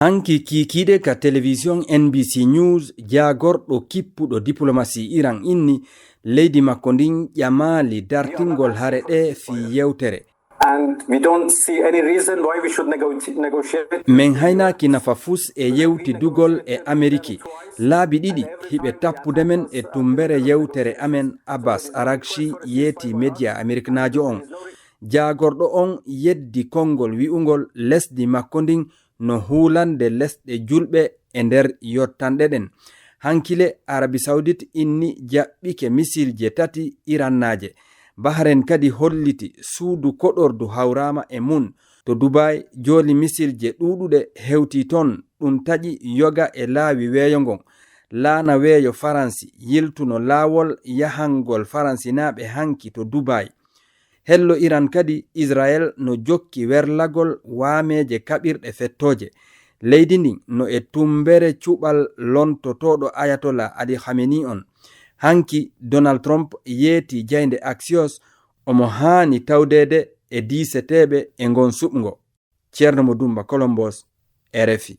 Anki kiikide ka television NBC News jagorɗo kippuɗo diplomacy Iran inni leydi makko ndin ƴamali dartingol hare ɗe fi yewtere. And we don't see any reason why we should negotiate. Men haynaki nafa fus e yewti dugol e Ameriki. Laabi ɗiɗi hiɓe tappude men e tumbere yewtere amen Abbas Araghchi yeti media Amerikanajo on. Jagorɗo on yeddi kongol wi'ugol lesdi makko ndin no hulande lesɗe julɓe e nder yottanɗe ɗen. Hankile Arabi Saudite inni jaɓɓike misilje tati Irannaje. Bahrain kadi holliti suudu koɗordu hawrama e mun to Dubai joli misilje ɗuɗuɗe hewti ton ɗum taƴi yoga e laawi weeyo ngon. Laana weeyo Faransi yiltuno laawol yahangol Faransinaɓe hanki to Dubai. Hello Iran kadi Israel no jokki werlagol waameje kaɓirɗe fettoje. Leydi ndin no e tumbere cuɓal lontotoɗo Ayatollah Ali Khamenei on. Hanki Donald Trump yeeti jaynde Axios omo haani tawdede e diiseteɓe e ngon suɓgo. Ceerno Mo Dumba Colombos, RFI.